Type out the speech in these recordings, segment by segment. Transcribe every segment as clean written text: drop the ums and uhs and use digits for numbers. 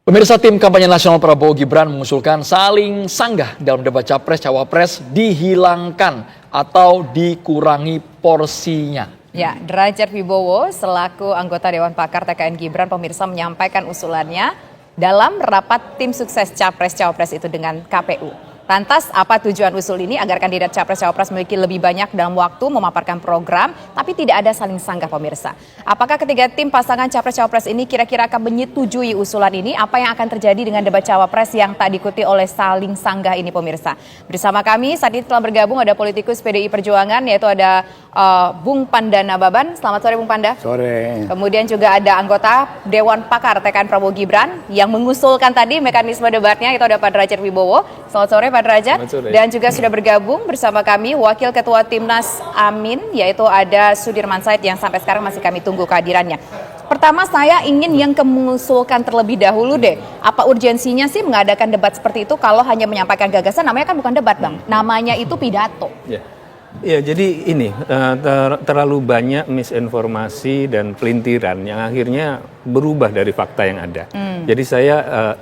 Pemirsa, tim kampanye nasional Prabowo Gibran mengusulkan saling sanggah dalam debat Capres-Cawapres dihilangkan atau dikurangi porsinya. Ya, Derajat Wibowo selaku anggota Dewan Pakar TKN Gibran pemirsa menyampaikan usulannya dalam rapat tim sukses Capres-Cawapres itu dengan KPU. Lantas, apa tujuan usul ini agar kandidat Capres-Cawapres memiliki lebih banyak dalam waktu memaparkan program, tapi tidak ada saling sanggah pemirsa. Apakah ketiga tim pasangan Capres-Cawapres ini kira-kira akan menyetujui usulan ini? Apa yang akan terjadi dengan debat Cawapres yang tak diikuti oleh saling sanggah ini pemirsa? Bersama kami saat ini telah bergabung ada politikus PDI Perjuangan, yaitu ada Bung Panda Nababan. Selamat sore Bung Panda. Sore. Kemudian juga ada anggota Dewan Pakar TKN Prabowo Gibran yang mengusulkan tadi mekanisme debatnya, itu ada Pak Derajat Wibowo. Selamat sore Pak Derajat. Dan juga sudah bergabung bersama kami Wakil Ketua Timnas Amin, yaitu ada Sudirman Said yang sampai sekarang masih kami tunggu kehadirannya. Pertama saya ingin yang mengusulkan terlebih dahulu deh, apa urgensinya sih mengadakan debat seperti itu kalau hanya menyampaikan gagasan? Namanya kan bukan debat Bang, namanya itu pidato. Ya, jadi ini terlalu banyak misinformasi dan pelintiran yang akhirnya berubah dari fakta yang ada. Jadi saya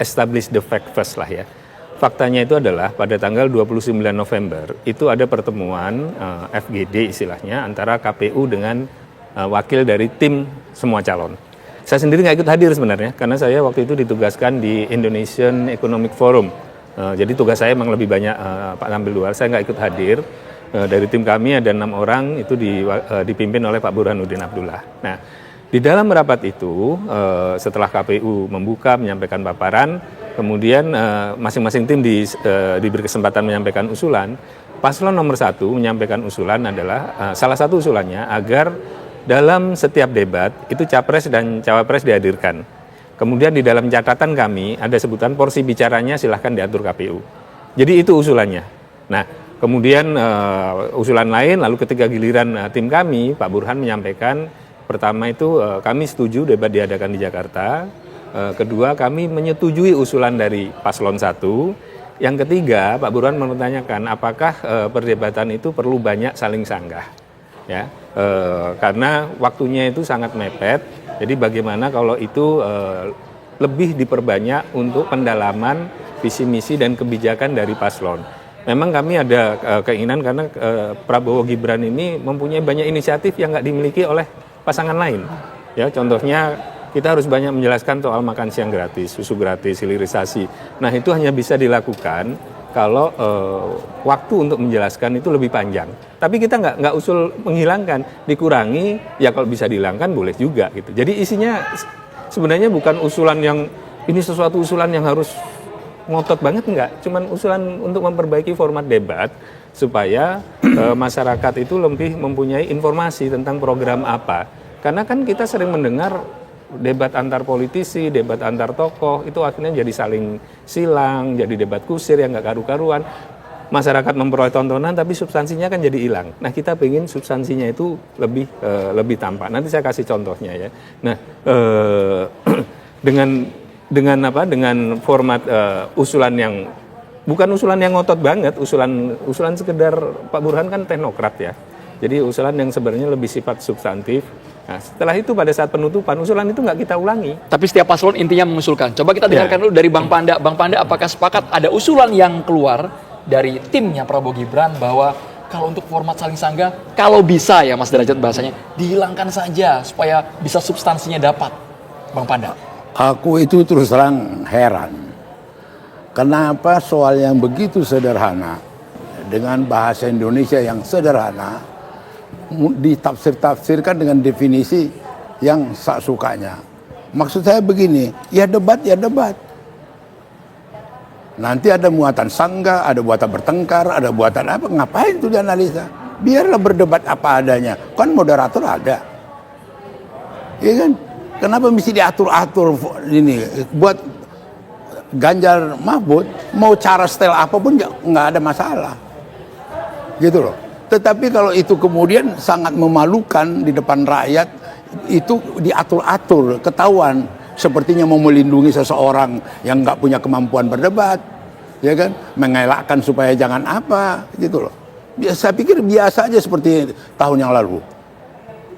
establish the fact first lah ya. Faktanya itu adalah pada tanggal 29 November itu ada pertemuan FGD istilahnya antara KPU dengan wakil dari tim semua calon. Saya sendiri nggak ikut hadir sebenarnya karena saya waktu itu ditugaskan di Indonesian Economic Forum. Jadi tugas saya memang lebih banyak tampil luar, saya nggak ikut hadir. Dari tim kami ada 6 orang itu dipimpin oleh Pak Burhanuddin Abdullah. Nah, di dalam rapat itu setelah KPU membuka menyampaikan paparan, kemudian masing-masing tim diberi kesempatan menyampaikan usulan. Paslon nomor 1 menyampaikan usulan adalah salah satu usulannya agar dalam setiap debat itu Capres dan Cawapres dihadirkan. Kemudian di dalam catatan kami ada sebutan porsi bicaranya silahkan diatur KPU. Jadi itu usulannya. Nah, kemudian usulan lain, lalu ketika giliran tim kami, Pak Burhan menyampaikan, pertama itu kami setuju debat diadakan di Jakarta, kedua kami menyetujui usulan dari Paslon 1, yang ketiga Pak Burhan mempertanyakan apakah perdebatan itu perlu banyak saling sanggah, ya, karena waktunya itu sangat mepet, jadi bagaimana kalau itu lebih diperbanyak untuk pendalaman visi misi dan kebijakan dari paslon. Memang kami ada keinginan karena Prabowo Gibran ini mempunyai banyak inisiatif yang nggak dimiliki oleh pasangan lain. Ya, contohnya kita harus banyak menjelaskan soal makan siang gratis, susu gratis, hilirisasi. Nah, itu hanya bisa dilakukan kalau waktu untuk menjelaskan itu lebih panjang. Tapi kita nggak usul menghilangkan, dikurangi. Ya kalau bisa dihilangkan boleh juga gitu. Jadi isinya sebenarnya bukan usulan yang ini sesuatu usulan yang harus ngotot banget, enggak, cuman usulan untuk memperbaiki format debat supaya masyarakat itu lebih mempunyai informasi tentang program apa. Karena kan kita sering mendengar debat antar politisi, debat antar tokoh itu akhirnya jadi saling silang, jadi debat kusir yang nggak karu-karuan. Masyarakat memperoleh tontonan tapi substansinya kan jadi hilang. Nah, kita pengen substansinya itu lebih tampak. Nanti saya kasih contohnya ya. Nah, dengan format usulan yang bukan usulan yang ngotot banget, usulan sekedar Pak Burhan kan teknokrat ya. Jadi usulan yang sebenarnya lebih sifat substantif. Nah, setelah itu pada saat penutupan usulan itu nggak kita ulangi. Tapi setiap paslon intinya mengusulkan. Coba kita dengarkan dulu dari Bang Panda. Bang Panda, apakah sepakat ada usulan yang keluar dari timnya Prabowo Gibran bahwa kalau untuk format saling sanggah, kalau bisa ya Mas Derajat bahasanya, dihilangkan saja supaya bisa substansinya dapat. Bang Panda. Aku itu terus terang heran. Kenapa soal yang begitu sederhana dengan bahasa Indonesia yang sederhana ditafsir-tafsirkan dengan definisi yang sak sukanya. Maksud saya begini, ya debat. Nanti ada muatan sanggah, ada muatan bertengkar, ada muatan apa, ngapain itu dianalisa? Biarlah berdebat apa adanya. Kan moderator ada. Iya kan? Kenapa mesti diatur-atur ini? Buat Ganjar Mahfud, mau cara style apapun nggak ada masalah. Gitu loh. Tetapi kalau itu kemudian sangat memalukan di depan rakyat, itu diatur-atur, ketahuan. Sepertinya mau melindungi seseorang yang nggak punya kemampuan berdebat. Ya kan? Mengelakkan supaya jangan apa, gitu loh. Saya pikir biasa aja seperti tahun yang lalu.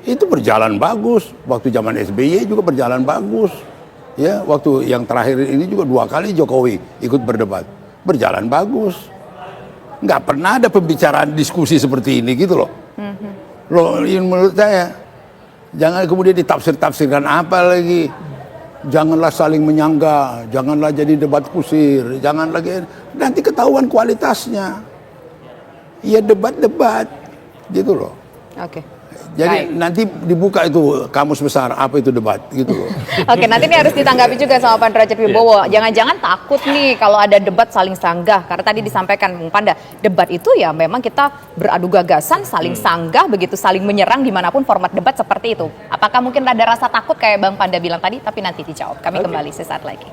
Itu berjalan bagus, waktu zaman SBY juga berjalan bagus. Ya, waktu yang terakhir ini juga 2 kali Jokowi ikut berdebat. Berjalan bagus. Nggak pernah ada pembicaraan diskusi seperti ini gitu loh. Loh, ini menurut saya, jangan kemudian ditafsir-tafsirkan apa lagi. Janganlah saling menyangga, janganlah jadi debat kusir, jangan lagi, nanti ketahuan kualitasnya. Ya debat-debat, gitu loh. Oke. Jadi Baik. nanti dibuka itu kamus besar, apa itu debat, gitu loh. Oke, nanti ini harus ditanggapi juga sama Pak Derajat Wibowo. Jangan-jangan takut nih kalau ada debat saling sanggah. Karena tadi disampaikan Bung Panda, debat itu ya memang kita beradu gagasan, saling sanggah, begitu saling menyerang dimanapun format debat seperti itu. Apakah mungkin ada rasa takut kayak Bang Panda bilang tadi, tapi nanti dijawab. Kami kembali sesaat lagi.